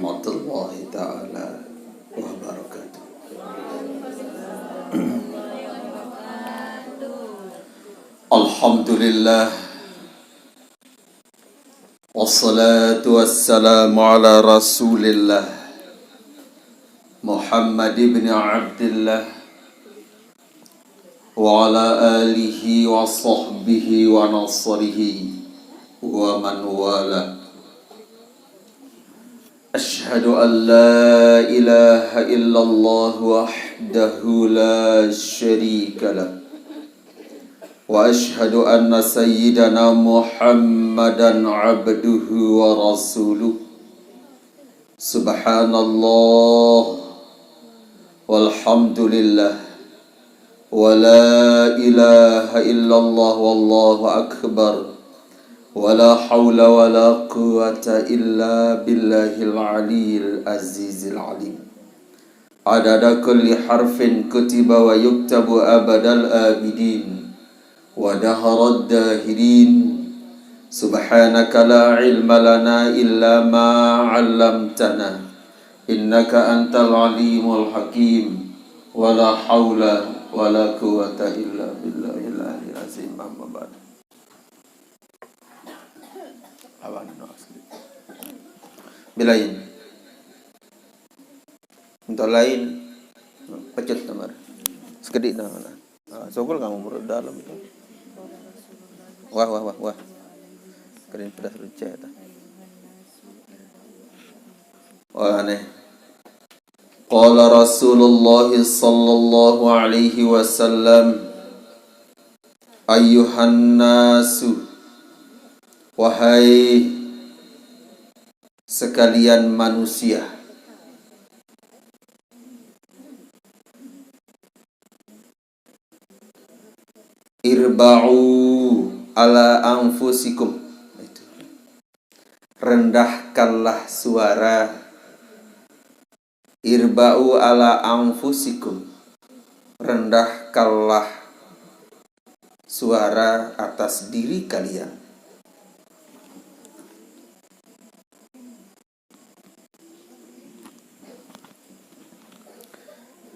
warahmatullahi ta'ala wabarakatuh. Alhamdulillah, wassalatu wassalamu ala rasulillah Muhammad ibn Abdillah wa ala alihi wa sahbihi wa nasrihi wa man wala. Ashhadu an la ilaha illallah wahdahu la syarika lah, wa ashhadu anna sayyidana Muhammadan abduhu wa rasuluh. Subhanallah walhamdulillah wa la ilaha illallah wallahu akbar wa la hawla wa la quwwata illa billahil aliyyil azizil alim. Adada kulli harfin kutiba wa yuktabu abadal abidin wa daharad dahirin. Subhanaka la ilma lana illa ma 'allamtana innaka antal alimul hakim. Wa la hawla wa la quwwata illa billahil aliyyil azim. Amma ba'd. Bilain untuk lain pecut nomor sekedik nama sokol kamu berada dalam itu. Wah keren pedas runceh ta. Wah aneh. Qala Rasulullah sallallahu alaihi wasallam, ayyuhan nasu, wahai sekalian manusia, irba'u ala anfusikum, rendahkanlah suara. Irba'u ala anfusikum, rendahkanlah suara atas diri kalian.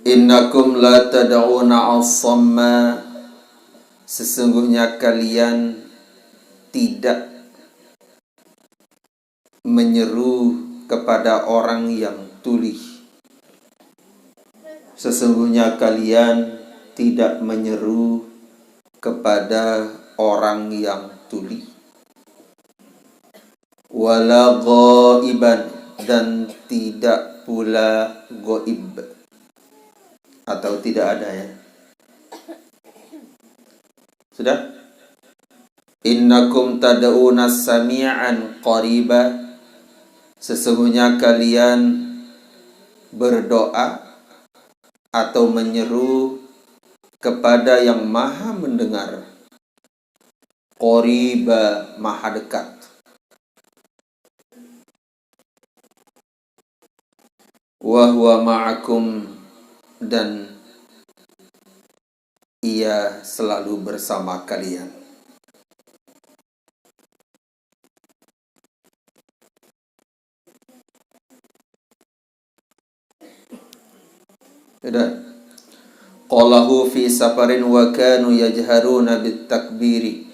Innakum la tad'una as-samma, sesungguhnya kalian tidak menyeru kepada orang yang tuli. Sesungguhnya kalian tidak menyeru kepada orang yang tuli. Wala ghaiban, dan tidak pula ghaib, atau tidak ada ya. Sudah? Innakum tad'una sami'an qariba, sesungguhnya kalian berdoa atau menyeru kepada yang maha mendengar, qariba, maha dekat. Wa huwa ma'akum, dan ia selalu bersama kalian. Sudah. Qalahu fi safarin wa kanu yajharuna bit takbiri.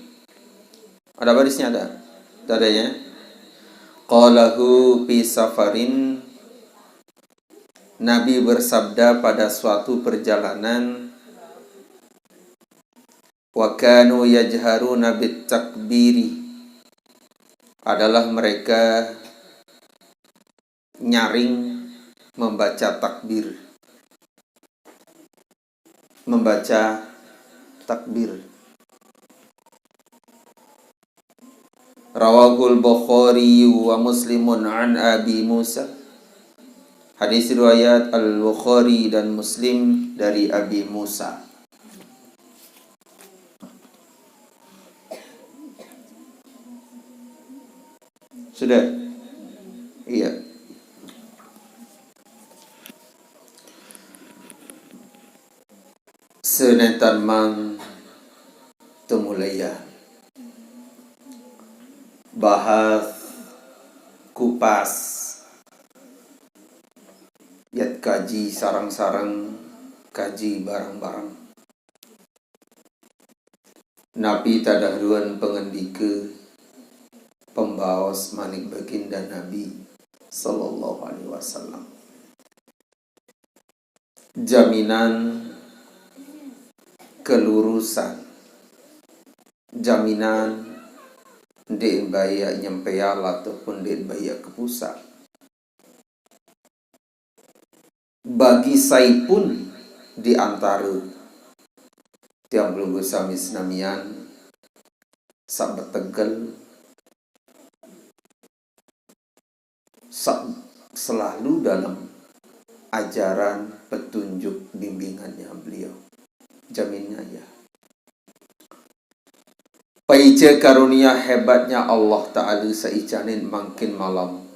Ada barisnya ada? Ada ya. Qalahu fi safarin, Nabi bersabda pada suatu perjalanan, wa kanu yajharuna bit takbiri, adalah mereka nyaring membaca takbir. Membaca takbir. Rawahul Bukhari wa Muslimun an Abi Musa. Hadis riwayat Al-Bukhari dan Muslim dari Abi Musa. Sudah? Iya. Senetan mang temulaya bahas kupas kaji sarang-sarang kaji barang-barang. Nabi tadahruan pengendika pembawas manik baginda Nabi sallallahu alaihi wasallam. Jaminan kelurusan, jaminan dek baya nyempeyal ataupun dek baya ke pusat. Bagi saya pun di antara tiang belum sami senamian sak betegel sak selalu dalam ajaran petunjuk bimbingannya beliau. Jaminnya ya. Paice karunia hebatnya Allah Ta'ala seicanin makin malam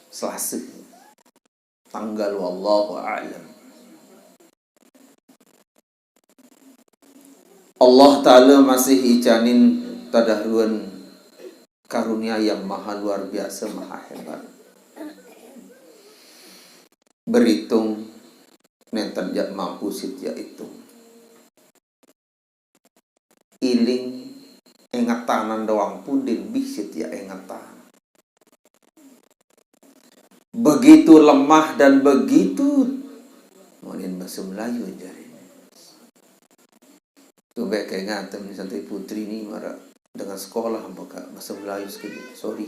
Selasa tanggal wallahu a'lam. Allah Ta'ala masih icanin tadahruan karunia yang maha luar biasa, maha hebat. Berhitung nenten jak mampu sitya itu. Iling ingatanan doang pun din bisit ya ingatan. Begitu lemah dan begitu mungkin bahasa Melayu jari. Tu baik ingatan ni Santri Putri ni marah dengan sekolah apakah bahasa Melayu sekali. Sorry.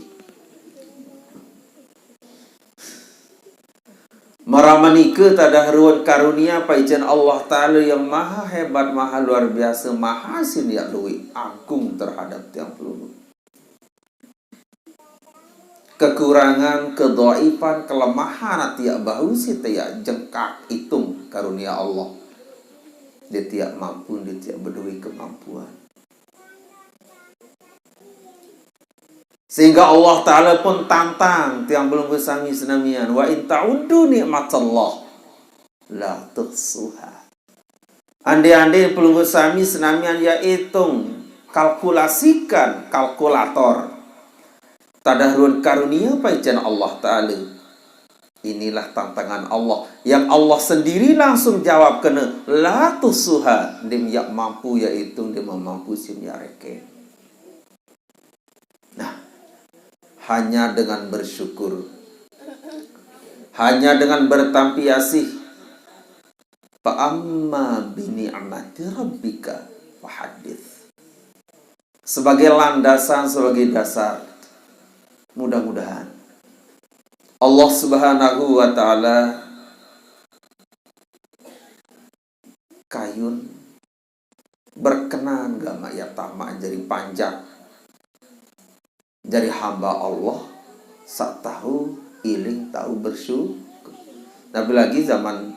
Maramanika tadahruan karunia paijan Allah Ta'ala yang maha hebat, maha luar biasa, maha sinia lui agung terhadap tiang peluru. Kekurangan, kedhaifan, kelemahan tiak bahu si tiak jengkak hitung karunia Allah. Dia tiak mampu, dia tiak berdui kemampuan. Sehingga Allah Ta'ala pun tantang tiang belum bersami senamian. Wa in ta'uddu ni'matallah la tuhsuha. Andai-andai belum bersami senamian ya hitung, kalkulasikan kalkulator. Tadahruan karunia paijan Allah Ta'ala. Inilah tantangan Allah. Yang Allah sendiri langsung jawab kena la tuhsuha. Dia yang mampu ya hitung, dia mampu sim ya reken. Hanya dengan bersyukur, hanya dengan bertampi asih. Fa'amma bini'amati rabbika fahadits. Sebagai landasan, sebagai dasar, mudah-mudahan Allah Subhanahu wa Ta'ala kayun berkenan gak mak ya tamak jadi panjang. Jadi hamba Allah sak tahu iling tahu bersyukur. Tapi lagi zaman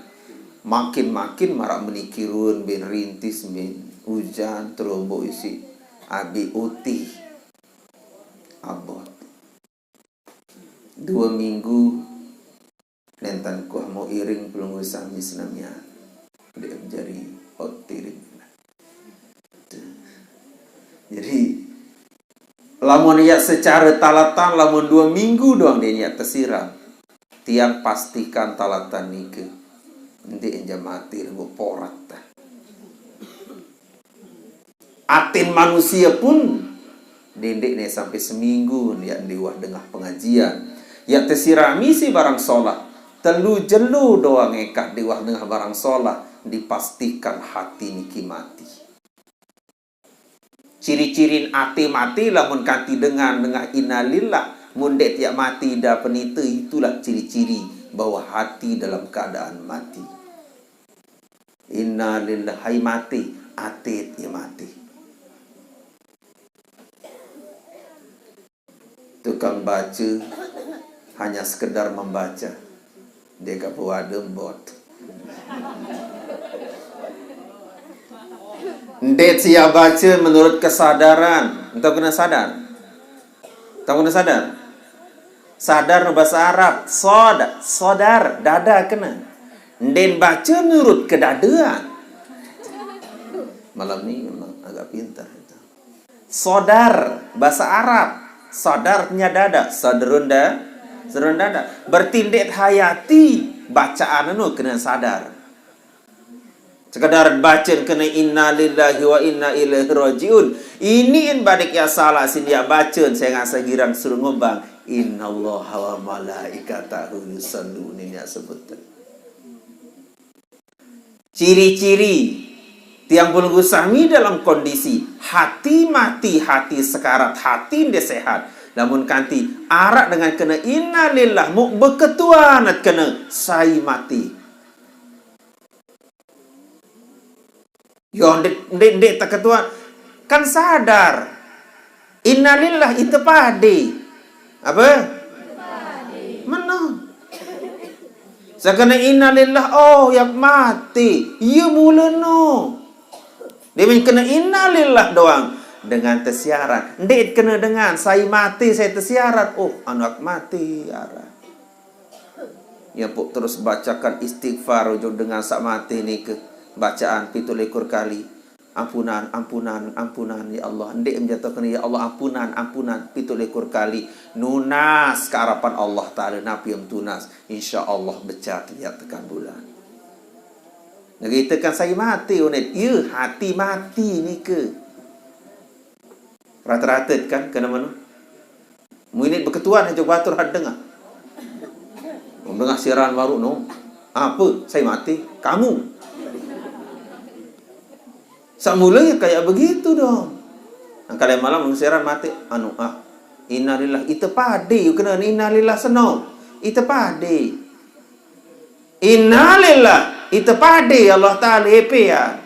makin marak menikirun bin rintis bin hujan terombo isi abi uti abot 2 minggu nentan kuah mau iring belum usah misnamnya dia menjadi otiring. Jadi lamun ya secara talatan lamun 2 minggu doang dia tersiram. Tiang pastikan talatan nike. Nanti enja mati rego porat. Atin manusia pun dendek nih sampai seminggu dia diwah dengah pengajian. Ya tersirami si barang sholat. Telu jelu doang ekat diwah dengah barang sholat. Dipastikan hati niki mati. Ciri-cirin ati mati lamun kanti dengan innalillah mundet tiak mati dah penita, itulah ciri-ciri bahwa hati dalam keadaan mati. Innalillah hai mati, ati ya mati. Tukang baca hanya sekedar membaca. Dia kapuada bot. Ndet siap baca menurut kesadaran. Entah kena sadar. Entah kena sadar. Sadar no bahasa Arab. Sodar. Dada kena. Ndet baca menurut kedadaan. Malam ni memang agak pintar. Sodar. Bahasa Arab. Sadarnya dada. Sadrun Serendana bertindak hayati bacaan anu kena sadar. Sekadar baca kena inna lillahi wa inna ilaihi rajiun. Ini badik ya salah sin ya baca saya ngasa girang suruh ngobang innallaha wa malaikatahu yusalluna ya sebutan. Ciri-ciri tiang bulung sami dalam kondisi hati mati, hati sekarat, hati nde sehat. Namun kanti arak dengan kena inna lillah mu beketuanat kena sai mati. Yo ndek tak ketuan kan sadar. Inna lillah itu pade. Apa? Mana? Sakana inna lillah oh ya mati. Ya mula no. Dia kena inna lillah doang dengan tersiarat. Ndek kena dengan saya mati saya tersiarat. Oh anak mati arah. Ya puk terus bacakan istighfar ujung dengan sak mati ni ke bacaan 17 kali. Ampunan, ampunan, ampunan ya Allah. Ndek menjatuhkan ya Allah ampunan, ampunan 17 kali. Nunas ke harapan Allah Ta'ala nabi yang tunas. InsyaAllah becah tiap tekan bulan. Kita kan saya mati unit. Ya hati mati ni ke. Rata-rata kan kena mana? Muinit berketuan aja batur had dengar. Dengar siaran baru no. Apa? Saya mati. Kamu. Semulanya kayak begitu dong. Kalau malam siaran mati innalillah itu pade kena innalillah seno. Itu pade. Innalillah itu pade Allah Taala ya.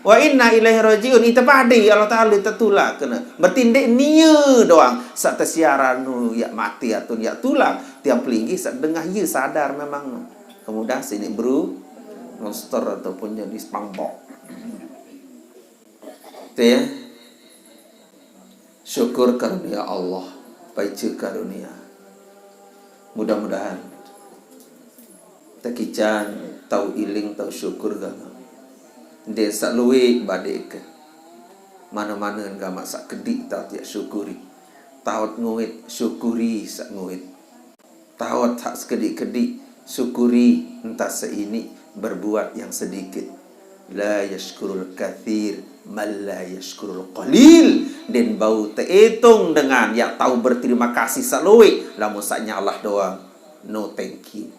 Wa inna ilaihi rajiun itu pade Allah Taala tertulak kena. Bertindak nia doang sak tersiaran nu ya mati atau ya tulang tiang pelinggi sak dengah ye sadar memang. Kemudian sini bro monster ataupun jadi SpongeBob. Ya. Syukur karunia Allah, baca karunia. Mudah-mudahan takican tau iling tau syukur gama. Dia sak luwe badek. Mana-mana gama sak kedik tau tiak syukuri. Taut nguit syukuri sak nguit. Taut hak sekedik-kedik syukuri entah seini berbuat yang sedikit. La yashkurul kathir man la yashkurul qalil. Dan bau terhitung dengan yang tahu berterima kasih salui lamun saknya Allah doang. No thank you.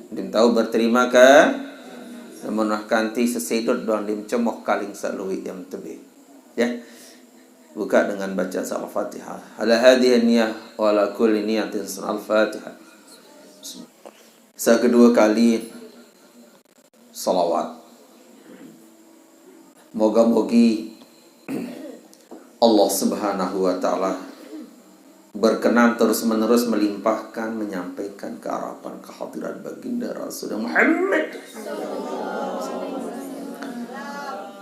Dan tahu berterima ke lamun kanti sesedot doang dim cemoh kaling salui yang tebe. Ya. Buka dengan baca surah Al-Fatihah. Ala hadhihi niyah wa ala kulli niyatin Al-Fatihah. Kedua kali salawat. Moga-mogi Allah Subhanahu wa Ta'ala berkenan terus-menerus melimpahkan, menyampaikan keharapan kehadiran baginda Rasulullah Muhammad.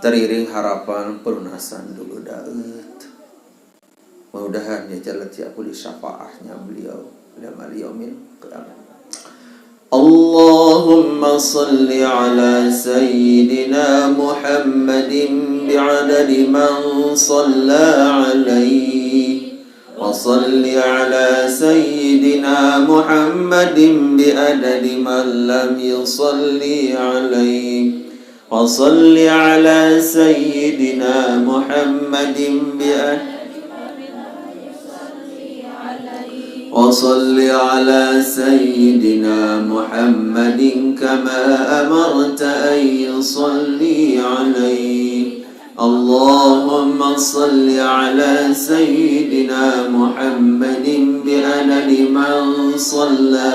Teriring harapan pelunasan dulu daud. Mudah-mudahan ya jalan tiap pulih syafaahnya beliau dalam yaumil qiyamah. اللهم صل على سيدنا محمد بعدد من صلى عليه وصل على سيدنا محمد بعدد من لم يصلي عليه وصل على سيدنا محمد بعدد وصل على سيدنا محمد كما أمرت أن يصلي عليه اللهم صل على سيدنا محمد بعدد من صلى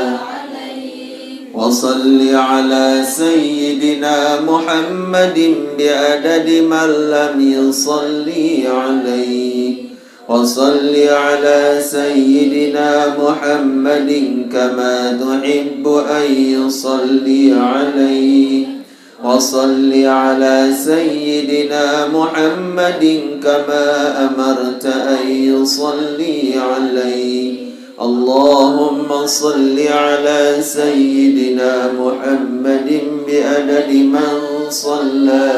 وصل على سيدنا محمد بعدد من لم يصلي عليه وصل على سيدنا محمد كما تحب أن يصلي عليه وصل على سيدنا محمد كما أمرت أن يصلي عليه اللهم صل على سيدنا محمد بعدد من صلى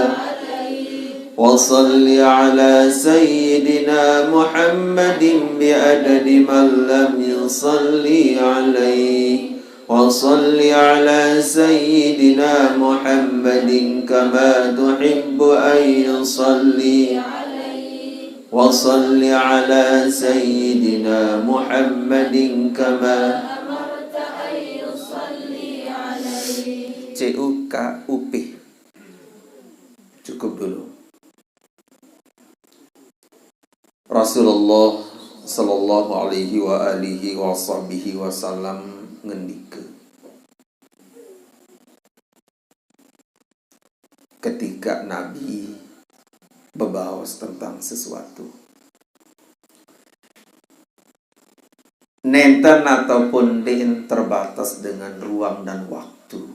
وصل على سيدنا محمد بعدد من لم يصل عليه وصل على سيدنا محمد كما تحب أن يصلي وصل على سيدنا محمد كما أمرت أن يصلي عليه. CUKUP cukup dulu. Rasulullah sallallahu alaihi wa alihi wa sahbihi wasallam ngendike ketika Nabi bebaos tentang sesuatu nenten ataupun din terbatas dengan ruang dan waktu,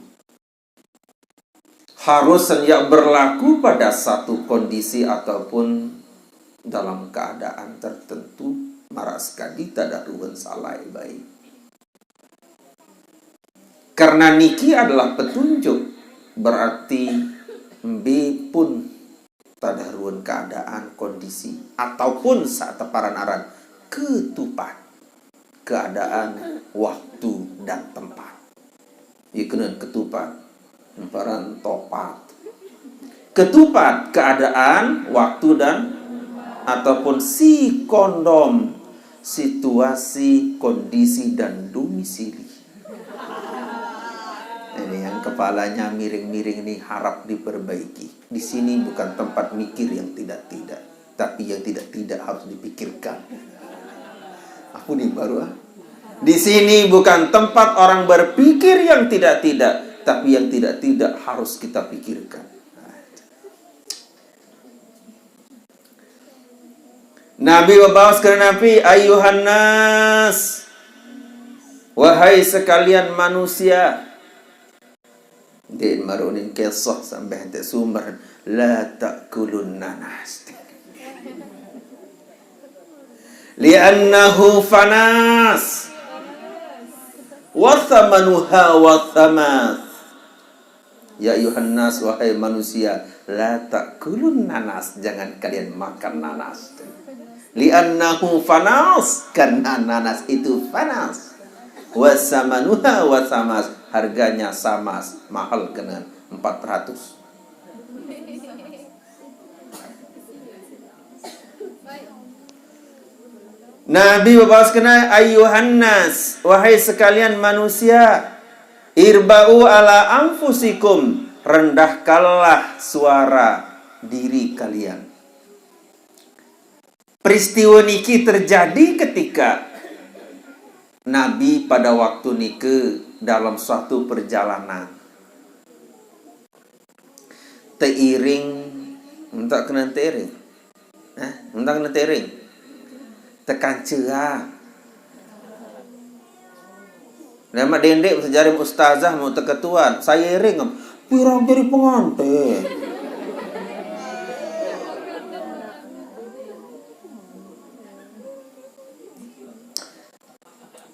harus yang berlaku pada satu kondisi ataupun dalam keadaan tertentu maras kadita daruhan salai baik. Karena niki adalah petunjuk, berarti mbi pun tadaruan keadaan kondisi ataupun saat teparan aran ketupat keadaan waktu dan tempat. Ikeun ketupat temparan topat. Ketupat keadaan waktu dan ataupun si kondom situasi, kondisi, dan domisili. Ini yang kepalanya miring-miring ini harap diperbaiki. Di sini bukan tempat mikir yang tidak-tidak, tapi yang tidak-tidak harus dipikirkan. Aku nih baru Di sini bukan tempat orang berpikir yang tidak-tidak, tapi yang tidak-tidak harus kita pikirkan. Nabi membawas ke Nabi, ayuhan nas, wahai sekalian manusia. Dia marunin kisah sampai hendak sumber, la ta'kulun nanas. Li'annahu fanas, wa thamanuha wa thamath. Ya ayuhan nas, wahai manusia, la ta'kulun nanas, jangan kalian makan nanas. Li'annahu fanas, karena nanas itu fanas. Wasamanuha wasamas, harganya samas, mahal kena 400. Nabi bawas kena ayuhan nas, wahai sekalian manusia, irba'u ala anfusikum, rendahkanlah suara diri kalian. Peristiwa niki terjadi ketika Nabi pada waktu nike dalam suatu perjalanan teiring, entah kena teiring, entah kena teiring, tekan cerah. Nama dendek sejarah ustazah mau teketuan, saya iring, pirang dari pengantin.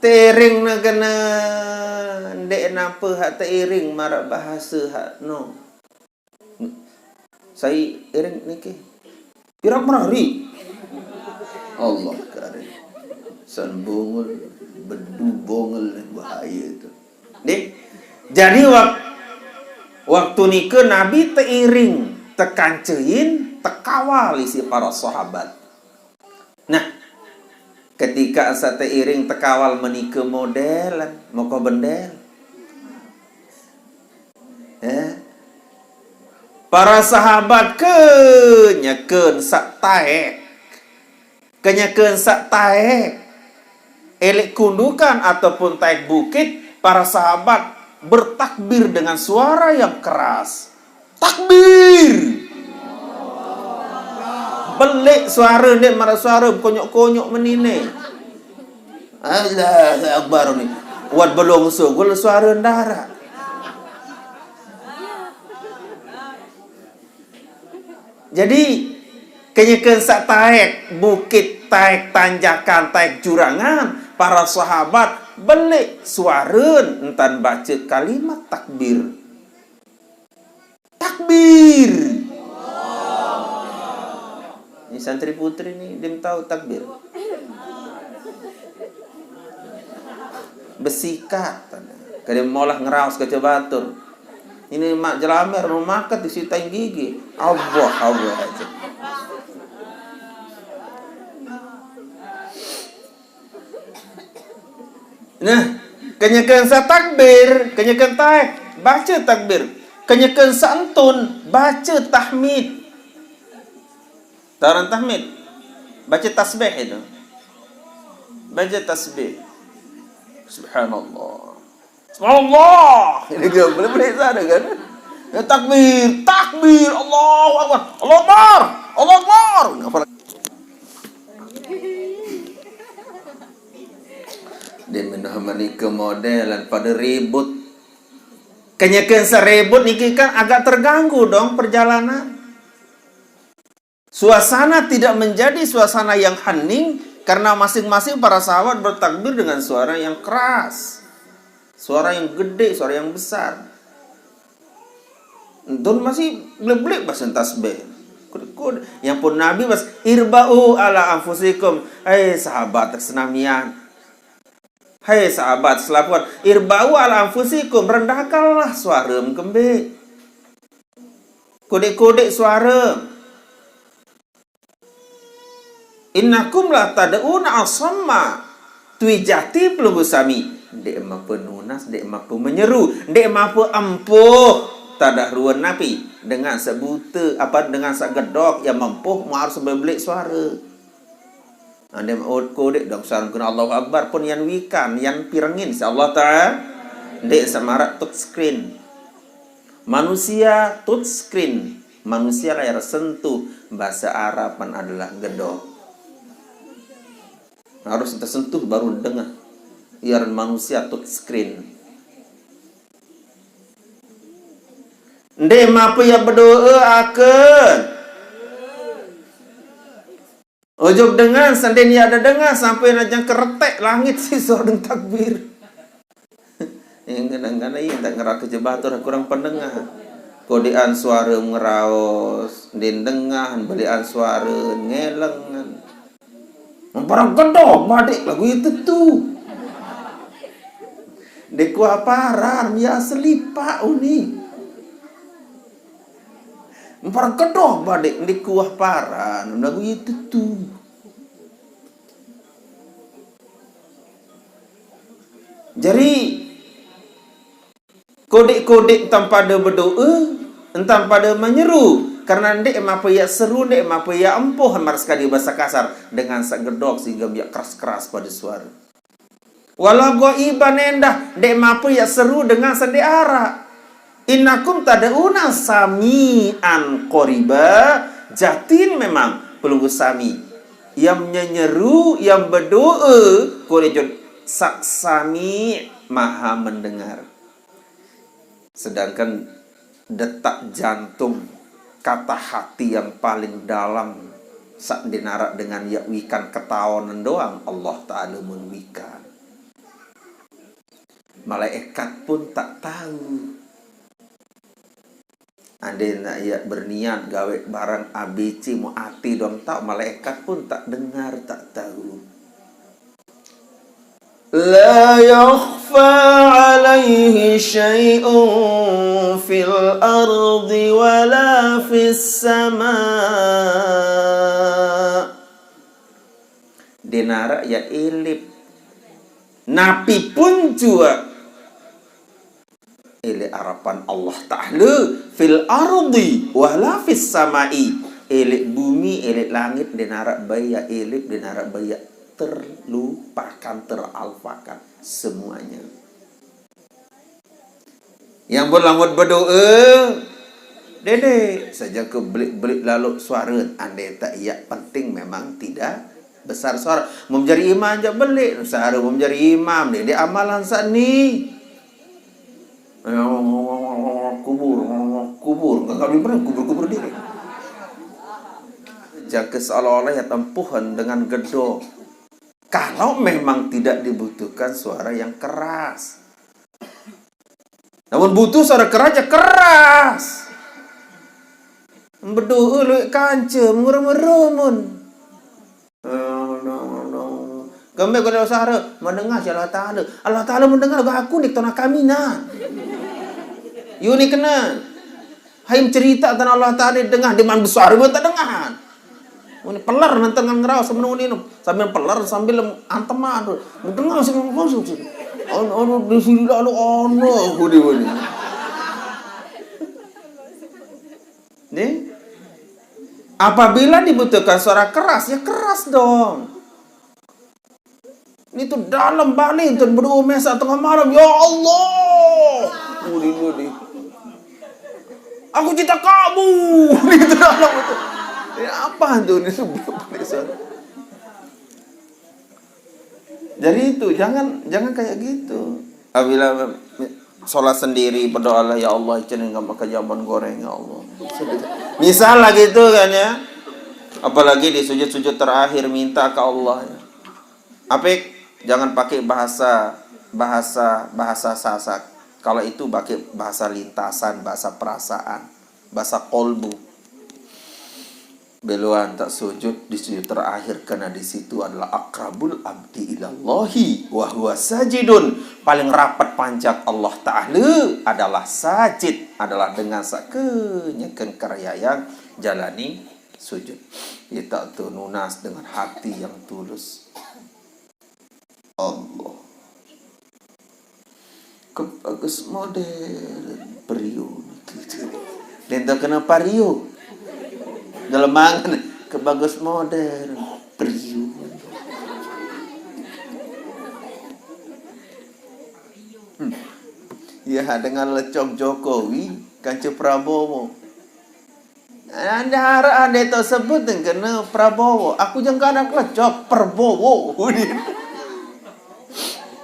Tering na kena ndek napa hak teiring marak bahasa hak no. Saya iring niki. Pirang hari. Allah karim. San bongol bedu bongol bahaya itu. Nih. Jadi waktu nike Nabi teiring tekancein tekawal isi para sahabat. Nah, ketika asa teiring tekawal menika modelan moko bendel. Para sahabat kenyakeun sak taek. Kenyakeun sak taek. Elek kundukan ataupun taek bukit, para sahabat bertakbir dengan suara yang keras. Takbir! Belik suara ni, marah suara konyok-konyok menine. Allah Akbar ni. Wat belum sugul suara ndara. Jadi kenyakeun sak taek bukit, taek tanjakan, taek jurangan, para sahabat belik suara entan baca kalimat takbir. Takbir. Ini santri putri nih, dia tahu takbir. Besikat. Kadang maulah ngeraus ke batur. Ini mak jelamer mau makan disitain gigi. Allah aja. Nah, kenyakan sa takbir, kenyakan baca takbir. Kenyakan santun, baca tahmid. Taran tahmid. Baca tasbih itu. Baca tasbih. Subhanallah. Subhanallah. Ini gak boleh sana kan? Ya, takbir, takbir, Allahu Akbar, Allahu Akbar, Allahu Akbar. Dia menahamani kemodelan pada ribut. Kenyakan seribut ni kan agak terganggu dong perjalanan. Suasana tidak menjadi suasana yang hening karena masing-masing para sahabat bertakbir dengan suara yang keras. Suara yang gede, suara yang besar. Entun masih blek-blek bahasa tasbih. Yang pun Nabi bahas irba'u ala anfusikum. Hai sahabat senamian. Hai sahabat selapuan, irba'u ala anfusikum, rendahkanlah suara kembe. Kodek-kodek suara. Innakum la tad'una asamma tuijati pelunggu sami. Dek mampu nunas, dek mampu menyeru, dek mampu ampuh. Tadah ruan napi dengan sebuta apa dengan segedok yang mampu mau harus berbelik suara. Anda mau kodek dong sarung kena Allahu Akbar pun yang wikan, yang pirengin Allah Ta'ala. Dek samarat touch screen. Manusia touch screen. Manusia layar sentuh. Bahasa Araban adalah gedok. Harus tersentuh baru dengar. Biar manusia touch screen. Dek apa yang berdoa akan ujung dengan sampai ni ada dengar sampai najang keretek langit si suara takbir. Yang kadang-kadang ia tak ngerak ke jebatur kurang pendengar. Kodean suara ngeraos, din dengar belian suara ngelengan. Memperang kedok badik lagu itu tuh. Deku aparar ya selipak uni. Memperang kedok badik deku aparar lagu itu tuh. Jadi kodek-kodek tanpa ada berdoa, entah pada menyeru, karena ndek apa ya seru, ndek apa ya empuh mar sekali bahasa kasar dengan sagedok sehingga biak keras-keras pada suara. Walau ghaiban endah, ndek apa ya seru dengan sendiara. Innakum tad'una sami'an qoriba, jatin memang pelunggu sami yang menyeru, yang berdoa, korejun saksami maha mendengar. Sedangkan detak jantung, kata hati yang paling dalam sak dinarak dengan ya wikan ketawanan doang Allah Ta'ala menwikan. Malaikat pun tak tahu. Andai nak ya berniat gawe barang ABC mau hati dong tak, malaikat pun tak dengar, tak tahu. La yakhfa alaihi syai'un fil ardi wala fis sama'. Dinara ya ilip. Napi pun juga ili harapan Allah Ta'ala fil ardi wala fis sama'i. Ilik bumi, ilik langit dinara baya ilip, dinara baya terlupakan, teralfakan semuanya. Yang berlamut berdoa, dede saja ke belik-belik lalu suara. Andai tak iya penting memang tidak besar suara. Mau menjadi imam aja belik suara, mau menjadi imam dede amalan saat ni. Kubur enggak kubur diri. Jaga seolah-olah ya tempuhan dengan gedok. Kalau memang tidak dibutuhkan suara yang keras. Namun butuh suara keras ya keras. berdoa lu kanca mengerum-erumun. Gambar kalau sahara mendengar si Allah Taala. Allah Taala mendengar aku nik tanah kami na. You ni kena. Hai cerita tentang Allah Taala dengar di man besar pun tak dengar. Ini pelar nantang ngerau semenung ini sambil pelar sambil anteman tu. Mendengar semua kosong. Di sini lalu budi. Nih, apabila dibutuhkan suara keras, ya keras dong. Ini tuh dalam balik tuh berdoa mesa tengah malam, ya Allah, budi. Aku cinta kamu, itu dalam itu. Ini apa tuh ini Jadi itu jangan kayak gitu. Apabila sholat sendiri berdoalah ya Allah jangan enggak makan jamban goreng ya Allah. Misal lagi itu kan ya. Apalagi di sujud-sujud terakhir minta ke Allah ya. Apik jangan pakai bahasa sasak. Kalau itu pakai bahasa lintasan, bahasa perasaan, bahasa kolbu. Beluan tak sujud di sujud terakhir karena di situ adalah akrabul abdi ilallahi wa huwa sajidun. Paling rapat pancak Allah Ta'ala adalah sajid, adalah dengan sakenyakan karya yang jalani sujud. Kita tu nunas dengan hati yang tulus. Allah kebagus model periu gitu. Dan tak kena pariu. Dalam mangan kebagus modern periu. Ya dengan lecok Jokowi kanca Prabowo. Anda harap anda tersebut kena Prabowo. Aku jangan anak lecok Prabowo.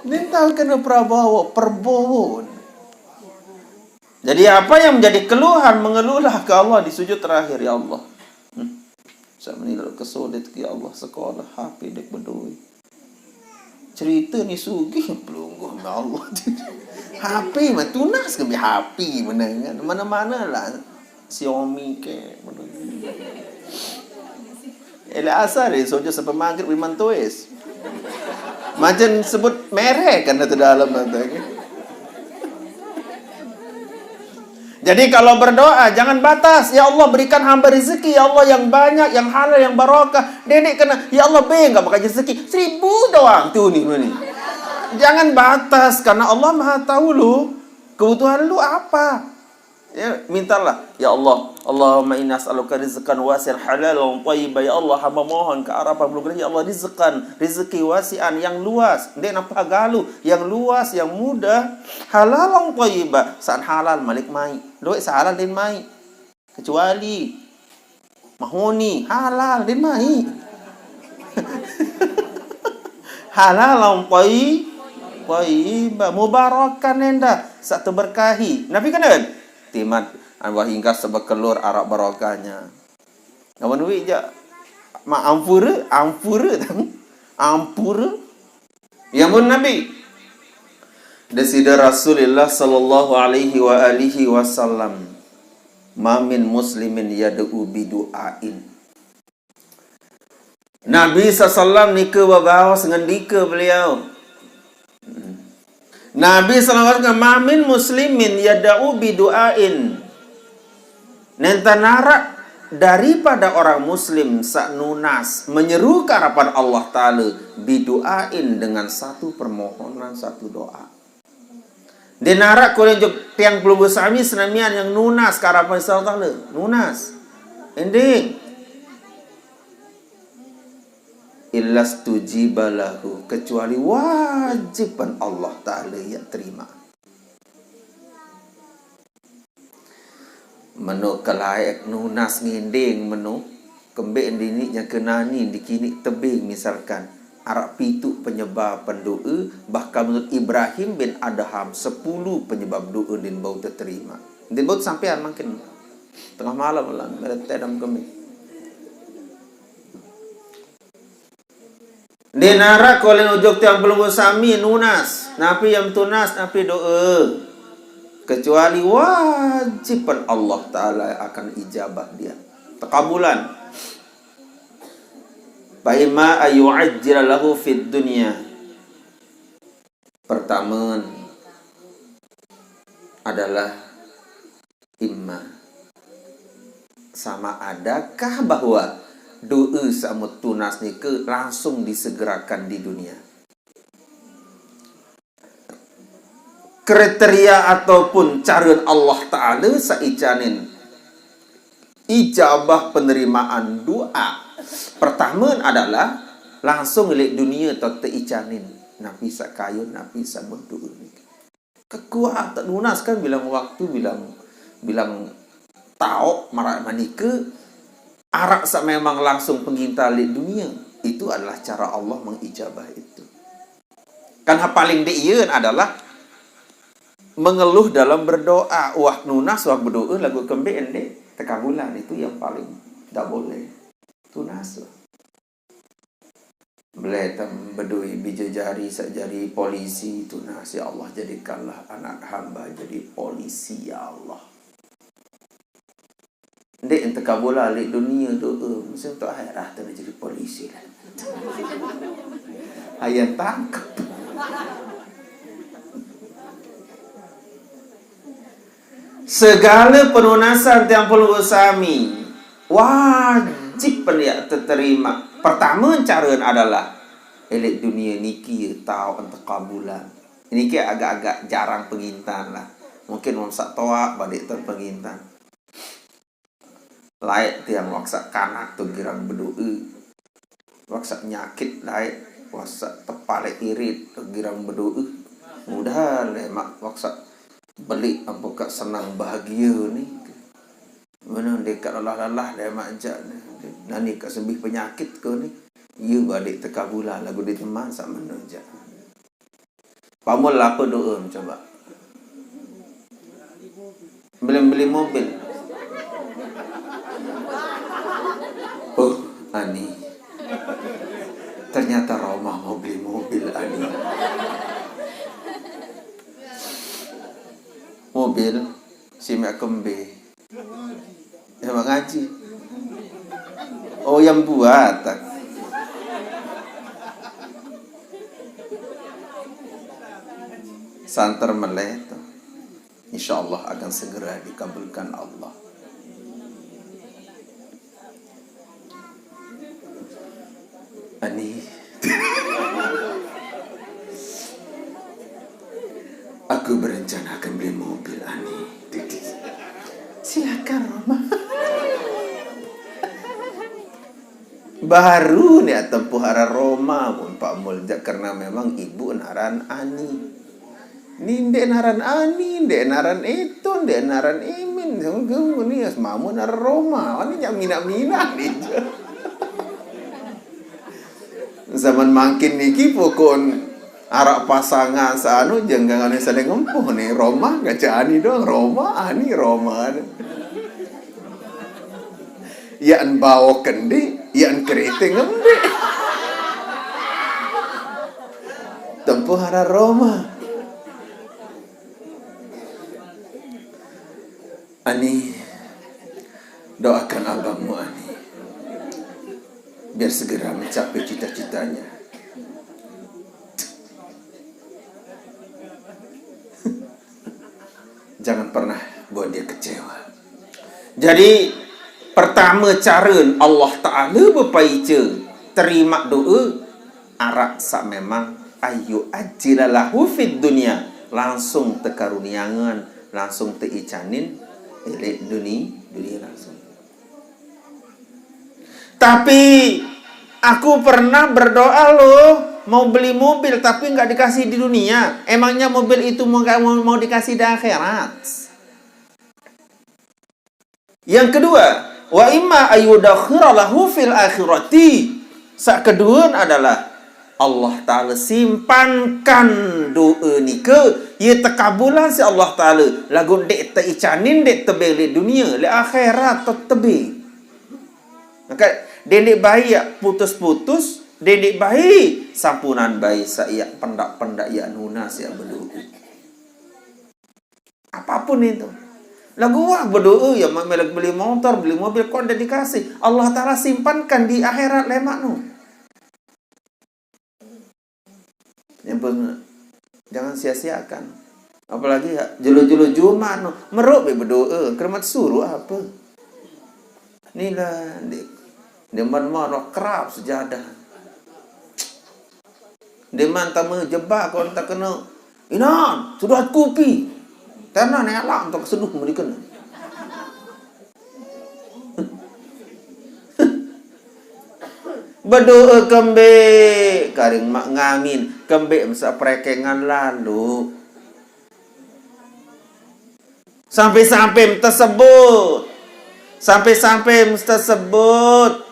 Dia tahu kena Prabowo. Jadi apa yang menjadi keluhan mengeluhlah ke Allah di sujud terakhir ya Allah. Saya menilai kesulit ya Allah sekolah HP dek berdoa. Cerita ni sugih pelungguh ya Allah. HP mah tunas ke HP menengan mana-mana lah Xiaomi ke mana. Asal dia sujud sampai maghrib memang tuis. Macam sebut merek kan itu dalam nanti. Jadi kalau berdoa jangan batas. Ya Allah berikan hamba rezeki ya Allah yang banyak, yang halal, yang barokah. Dedek kena ya Allah enggak bakal rezeki 1000 doang tuh nih. Jangan batas karena Allah Maha tahu lu kebutuhan lu apa. Ya, mintalah ya Allah, Allahumma inna as'aluka rizqan wasi'an halalan thayyiban ya Allah, hamba mohon ke arah pembuluh ya Allah rezeki wasi'an yang luas, ndek napa galu, yang luas, yang mudah, halalan thayyiban, san halal malik mai. Duit halal din mai. Kecuali mahoni halal din mai. Halalan thayyiban mubarakan nenda, satu berkahi. Nabi kan timat anwah hingga sebab kelur arak barokahnya. Namun duit je ampura. Ya pun Nabi. Desida Rasulullah sallallahu alaihi wa alihi wasallam. Ma min muslimin yad'u bi du'ain. Nabi sallallahu nika babawas ngendika beliau. Nabi sallallahu alaihi wasallam mamin muslimin yad'u bi du'ain. Nentanara daripada orang muslim sak nunas menyeru ke harapan Allah Ta'ala bi du'ain dengan satu permohonan, satu doa. Denara ko tiang puluh sami senamian yang nunas ke harapan Allah Ta'ala. Nunas. Ending. Illas tujibalahu kecuali wajiban Allah Ta'ala yang terima. Menu kelayak nunas nginding menu kembek dini yang kenani dikini tebing misalkan arak pitu penyebab pendoa bahkan menurut Ibrahim bin Adham 10 penyebab doa din bau terterima. Din bau sampean makin tengah malam lah mereka dalam kembek. Denara kolen ujok tiang belum sami nunas, napi yang tunas, napi doa. Kecuali wajiban Allah Ta'ala akan ijabah dia. takabulan. Fa imma ayu'ajjila lahu fid dunya. Pertama adalah imma, sama adakah bahwa doa samut tunas ni ke langsung disegerakan di dunia. Kriteria ataupun cara Allah Ta'ala saicanin ijabah penerimaan doa. Pertama adalah langsung lek dunia atau teicanin. Nabi sakayun, Nabi sabun doa. Kekuat tak lunas kan bilang waktu, bilang tahu marak manika arak sak memang langsung penginta lek dunia. Itu adalah cara Allah mengijabah itu. Kan paling diieu adalah mengeluh dalam berdoa. Wah nunas wah berdoa lagu kembe ende tekabulan, itu yang paling tak boleh. Tunas lah. Beletam bedui bija jari sak jari polisi, tunas ya Allah jadikanlah anak hamba jadi polisi ya Allah. Ndek ente kabula lik dunia doa mesti untuk akhirat nak jadi polisi lah. Ayat tangkap. Segala penunasan yang perlu usami wajib penyak terima. Pertama cara adalah elit dunia niki tahu untuk kabulan. Ini ke agak-agak jarang pengintan lah. Mungkin masa toa balik tahun pengintan. Laik tiang waksa kanak tu girang berdoa. Waksa nyakit laik, waksa tepalek irit tu girang berdoa. Mudah lemak waksa balik apakah senang bahagia ni. Mana dekat Allah dia majak ni. Nani kat sembih penyakit ke ni. Ya balik terkabulah lagu di teman sak menunjak. Pamul apa doa coba. Beli mobil. Oh, Ani. Ternyata Roma mau beli mobil Ani. Mobil si mak kembe yang mengaji. Oh yang buat tak. Santer meleh tu. InsyaAllah akan segera dikabulkan Allah. Ani aku berencana akan beli mobil Ani. Silakan Roma. Baru ni tempuh arah Roma pun Pak Mulja karena memang ibu naran Ani. Ni ndek naran Ani, ndek naran itu, ndek naran Imin. Semua ni mamu naran Roma. Ani jam mina-mina ni. Zaman makin niki pokon arak pasangan sanu jenggangan sedang ngempuh nih Roma gaca Ani doang Roma Ani Roma. Yan bawa kendi, yan keriting ngembe. Tempuh arah Roma. Ani, doakan abangmu Ani, biar segera mencapai cita-citanya. Jangan pernah buat dia kecewa. Jadi pertama cara Allah Ta'ala berpaica terima doa arak sak memang ayu ajilalahu fid dunia, langsung tekaruniangan, langsung teicanin elek dunia langsung. Tapi aku pernah berdoa loh mau beli mobil tapi nggak dikasih di dunia. Emangnya mobil itu mau dikasih di akhirat? Yang kedua, wa imma ayudakhira lahu fil akhirati. Sak kedua adalah Allah Ta'ala simpankan doa ni ke ia tekabulan si Allah Ta'ala lagu dek teicanin dek tebe le dunia le akhirat tebe. Maka dendek bayi putus-putus, dendek bayi sampunan bayi saya pendak-pendak ya nunas ya berdoa. Apapun itu. Lagu wah berdoa ya melek beli motor, beli mobil kok udah dikasih. Allah Ta'ala simpankan di akhirat lemak nu. Yang benar. Jangan sia-siakan. Apalagi ya julu-julu Jumat nu meruk berdoa, kermat suruh apa? Inilah dia man kerap sejadah. Dia man tamu jebak kau tak kena. Inan, sudah kopi. Karena nelak untuk seduh mereka. Berdoa kembali karing mak ngamin kembali masa prekengan lalu sampai-sampai tersebut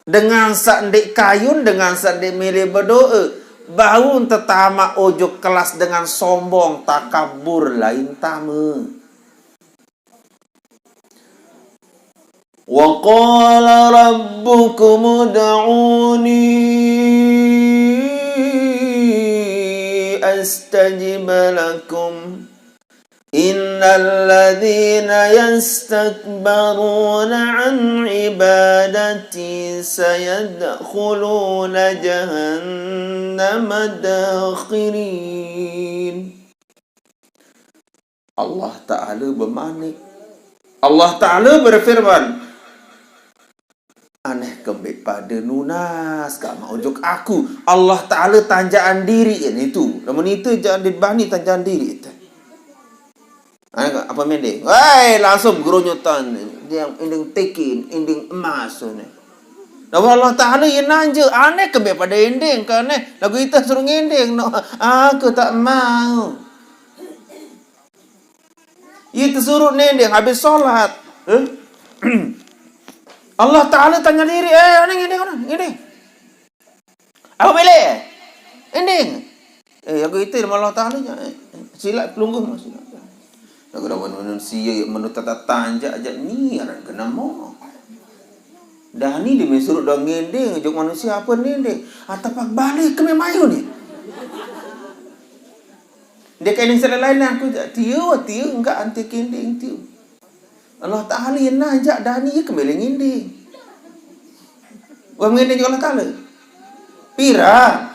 dengan sandik kayun dengan sandik milih berdoa bau tetama ojo kelas dengan sombong takabur lain tama. Wa qala rabbukum ud'uni astajib lakum innal ladzina yastakbaruna an ibadati sayadkhuluna jahannama dakhirin. Allah Ta'ala bermanik. Allah Ta'ala berfirman, aneh kembali pada nunas kak mau ujuk aku. Allah Ta'ala tanjaan diri itu. Namun itu jangan dibani tanjaan diri itu. Apa mending? Woi, langsung geronyotan yang inding tekin, inding emas ni. Lalu Allah Ta'ala yang nanja aneh kembali pada inding kan lagu itu suruh inding. No, aku tak mau. Itu suruh nending habis solat. Allah Ta'ala tanya diri, ini. Apa pilih? Ending. Aku itu nama Allah Ta'ala. Silat pelungguh masih. Aku dah manusia yang menurut tata tanjak aja ni orang kena mau. Dah ni dia suruh dah ngending, jok manusia apa nending. Atapak balik ke memayu ni. Dia kending lain aku tiu enggak anti kending tiu. Allah Ta'ala yang najak dah ni kembali nginding. Wah nginding Allah Ta'ala. Pira.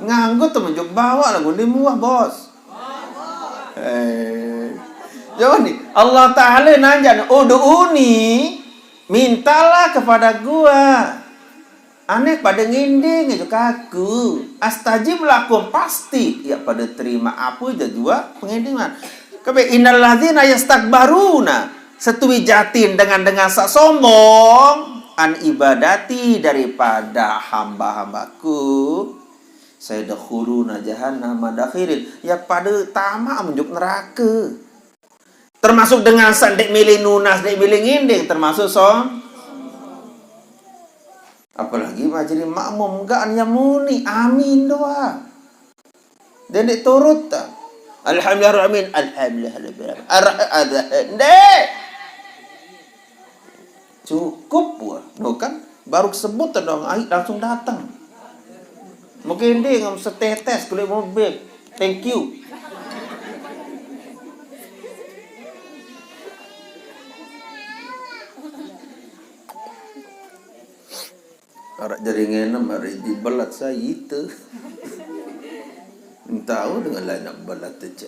Nganggut teman jok bawa lah gundi muah bos. Jawab ni. Allah Ta'ala najak. Udu'uni. Mintalah kepada gua. Aneh pada nginding itu kaku. Astajib lakum pasti. Ya pada terima apa je juga pengindingan. Kebe innal ladzina yastakbaruna setui jatin dengan sak sombong an ibadati daripada hamba-hambaku saya dakhuluna jahannama dakhirin ya pada tamak menjuk neraka termasuk dengan sandek milih nunas dek milih nginding termasuk apalagi majlis makmum enggak nyamuni amin doa dan dek turut tak alhamdulillah amin alhamdulillah dek cukup buat no kan baru sebut dong air langsung datang mungkin dia ngam setetes kulit mobil thank you arak jaringan mari dibelat saya itu tahu dengan lain nak belat aja.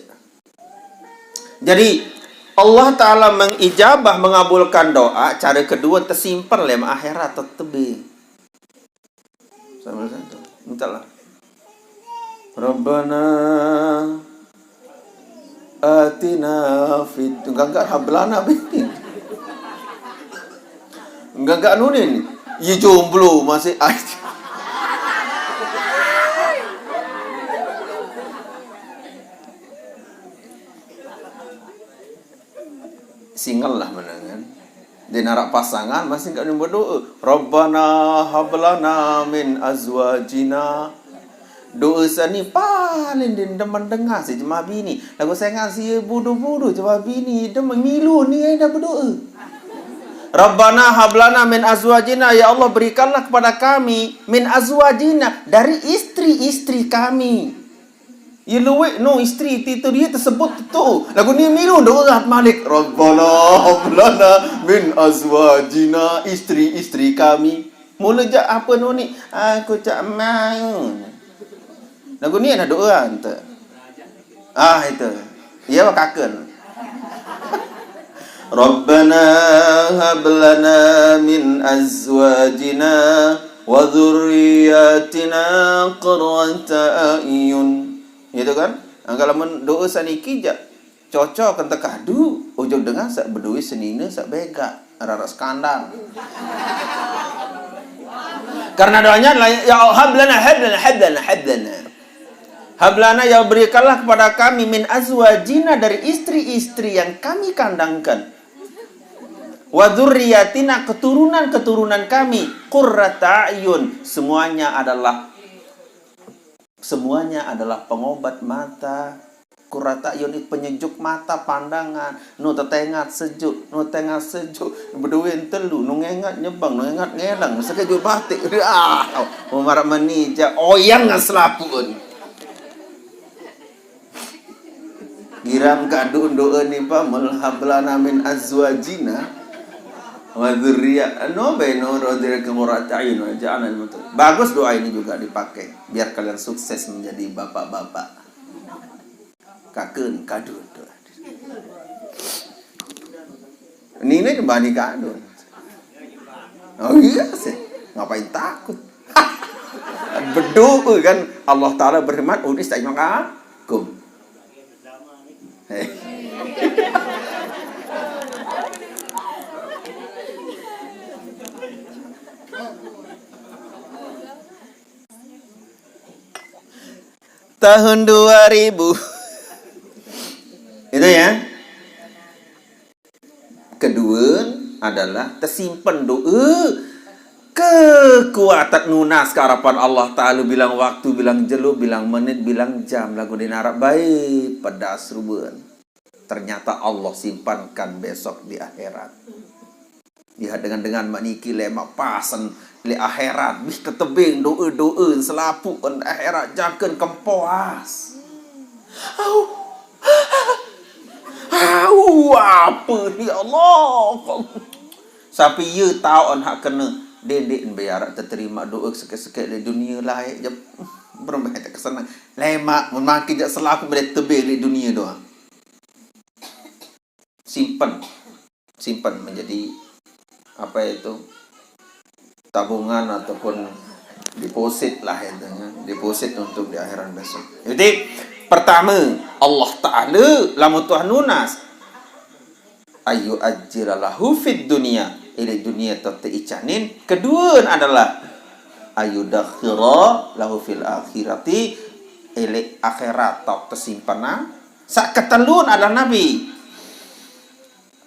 Jadi Allah Ta'ala mengijabah mengabulkan doa. Cara kedua tersimpan lem akhirat tetebi. Sama satu. Mintalah. Rabbana atina fid enggak hablana binti. Enggak nunin. Ye jomblo masih single lah menangan. Dia narak pasangan masih enggak ni berdoa. Rabbana hablana min azwajina. Doa sani paling dia demen dengar si jemaah bini. Lagu saya ngasih bodoh-bodoh jemaah bini. Dia memilu ni dah berdoa. Rabbana hablana min azwajina. Ya Allah berikanlah kepada kami min azwajina dari istri-istri kami. Ya luwek no isteri itu dia tersebut tu. Lagu ni milu doa Malik. Rabbana hablana min azwajina, isteri-isteri kami. Mula jak apa no ni? Aku cak mau. Lagu ni ada doa ente. Itu. Ya wakaken. Rabbana hablana min azwajina wa dhurriyyatina qurrata a'yun. Gitu kan? Kalau doa saniki jak cocok kan tekadu ujung dengan sak berdui senina sak bega rara skandal. Karena doanya ya hablana hablana ya berikanlah kepada kami min azwajina dari istri-istri yang kami kandangkan. Wa dzurriyyatina keturunan-keturunan kami qurrata a'yun, semuanya adalah pengobat mata. Qurrata a'yun itu penyejuk mata pandangan. Nu tetengat sejuk, berduin telu, nu ngengat nyebang, nu ngengat ngelang, sekejut batik. Umarak menija oyang ngeslapun. Giram kadun doa ni pa mulhablana min azwajina wa dzurriyyah no baino radhiyaka murata'in wa ja'alna al-muttaqin. Bagus doa ini juga dipakai biar kalian sukses menjadi bapak-bapak. Kakeun kadun doa. Ini kembali kadun. Oh iya sih. Ngapain takut? Berdoa kan Allah Taala berfirman, "Udis ta'imakakum." Tahun 2000 itu ya. Kedua adalah tersimpan doa kekuatan nunas ke harapan Allah Ta'ala, bilang waktu, bilang jelu, bilang menit, bilang jam, lagu dinarak baik pada asruban. Ternyata Allah simpankan besok di akhirat. Lihat dengan maniki lemak pasan di akhirat bis ketebing doa selapu akhirat jaken kempuas. Apa ni Allah. Sampai ye tahu hak kena dedek biar terterima doa sikit-sikit di dunia lain je. Berapa tak kesenang. Lemak memakin jak selapu boleh tebing di dunia doang. Simpan menjadi apa itu, tabungan ataupun deposit lah itu, deposit untuk di akhirat besok. Jadi pertama Allah Ta'ala lamu Tuhan nunas ayu ajiralahu fid dunia ila dunia tataicanin. Kedua adalah ayu dakhira lahu fil akhirati ila akhirat atau tersimpanan. Sak ketelun adalah Nabi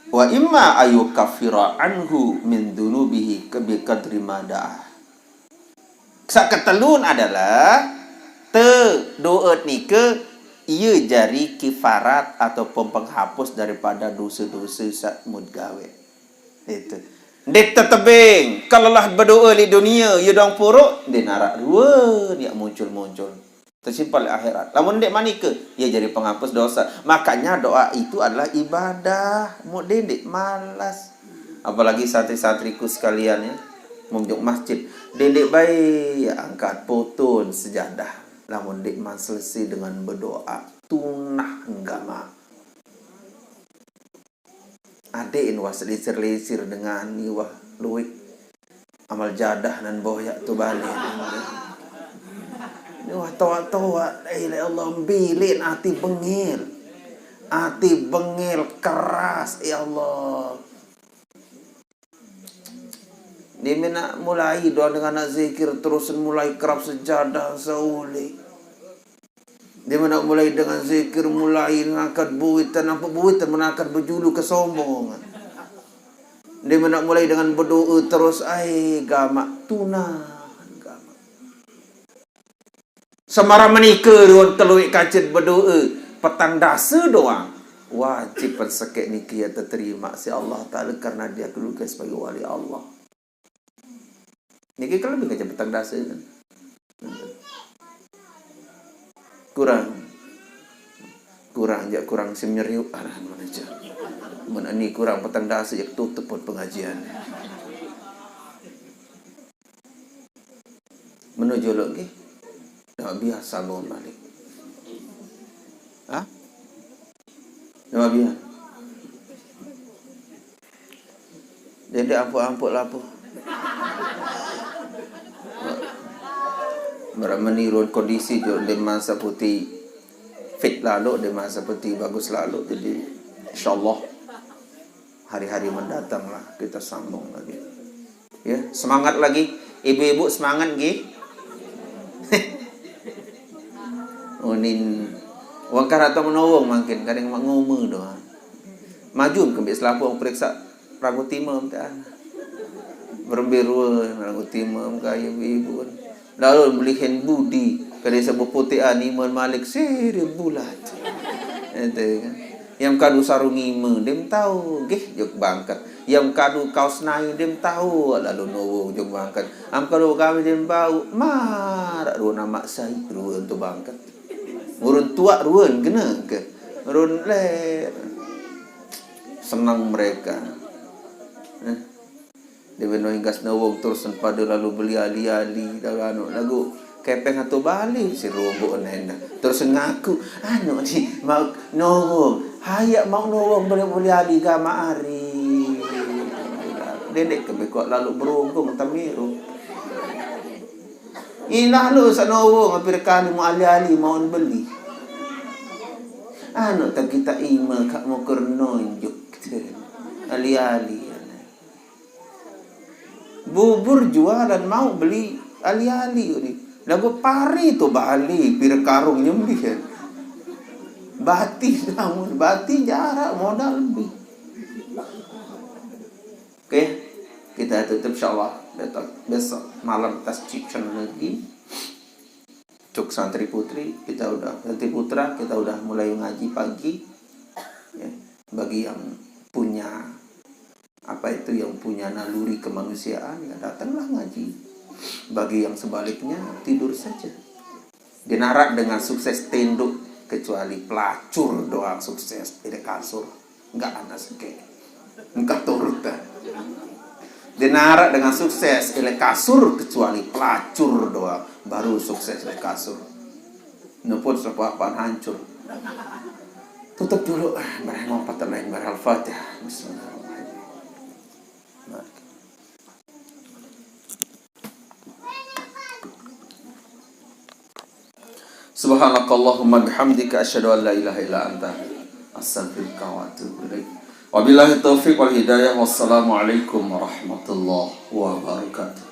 wa imma ayu kafira anhu min dunubihi bi qadri madah. Sak ketelun adalah doa ni ke ia jari kifarat ataupun penghapus daripada dosa-dosa sak mudgawe. Itu. Dia tertebing. Kalau lah berdoa di dunia, ia dong puruk, dia narak dua, dia muncul-muncul. Tersimpan di akhirat. Namun dek manika, ia jadi penghapus dosa. Makanya doa itu adalah ibadah. Mau dek malas. Apalagi santri-santriku sekalian ya, menunjuk masjid. Dek baik, ya angkat potong sejadah. Namun dek man selesai dengan berdoa. Tunah enggak mah. Adein wah selisir-lisir dengan ni wah luik. Amal jadah dan boyak tu balik. Ni wah toa-toa. Ya Allah bilin hati bengil. Hati bengil keras. Ya Allah. Dia nak mulai doa dengan nak zikir terus mulai kerap sejadah sauli. Dia nak mulai dengan zikir mulai mengangkat buitan apa buitan mengangkat berjulu kesombongan. Dia nak mulai dengan berdoa terus gamak tunah gamak. Semara menikah dengan keluik kacit berdoa petang dasa doang. Wajib pensekek nikah terterima si Allah Ta'ala karena dia keluarga sebagai wali Allah. Nikah kan lebih kacit petang dasa kan. Kurang kurang semyeriuk arahan mana aja. Mun ani kurang petang dasa jak tutup pun pengajian. Menuju lagi. Dah biasa mau balik. Dah biasa. Jadi ampuk-ampuk lapu. Meniru kondisi jo di masa putih fit lalu, di masa putih bagus lalu. Jadi insyaallah hari-hari mendatang lah kita sambung lagi. Ya, semangat lagi. Ibu-ibu semangat nggih. Unin wong karata menowong makin kadang mak ngomong doang. Maju ke selapu periksa ragu timam kan. Berbiru ragu timam kaya ibu. Lalu belihin budi kada sebut putih animal malik siri bulat. Ente kan. Yang kadu sarung ime dem tahu nggih jog bangkat. Yang kadu kaos nayu dem tahu lalu nowo jog bangkat. Am kadu kami dem bau mar ru nama sai ru untuk bangkat. Urun tua ruan kena ke urun ler senang mereka dia beno hinggas nawong terus pada lalu beli ali-ali dalam lagu kepeng atau bali si robo nenda terus ngaku anu di mau nawong hayak mau nawong beli ali gama ari dedek kebekok lalu beruntung tamiru ina lu sa nawong apir kali mo ali-ali mau beli. Ano tak kita ima kak mo kernonjuk ali-ali. Bubur jualan mau beli ali-ali uri. Lagu pari tu bali pir karung nyembih. Bati namun bati jarak modal lebih. Oke, kita tutup insyaallah. Besok malam tasjid lagi. Cuk santri putri kita udah santri putra kita udah mulai ngaji pagi. Ya, bagi yang punya apa itu yang punya naluri kemanusiaan ya datanglah ngaji. Bagi yang sebaliknya tidur saja. Dinarak dengan sukses tenduk kecuali pelacur doang sukses di kasur. Enggak ada seke. Enggak turutan. Dinarak dengan sukses oleh kasur kecuali pelacur doang baru sukses oleh kasur. Nepun apa-apaan hancur. Tutup dulu. Barang patah lain Al-Fatihah. Bismillahirrahmanirrahim. Subhanakallahumma bihamdika asyhadu an la ilaha illa anta astaghfiruka wa atubu ilaik. Wabillahi taufiq wal hidayah. Wassalamualaikum warahmatullahi wabarakatuh.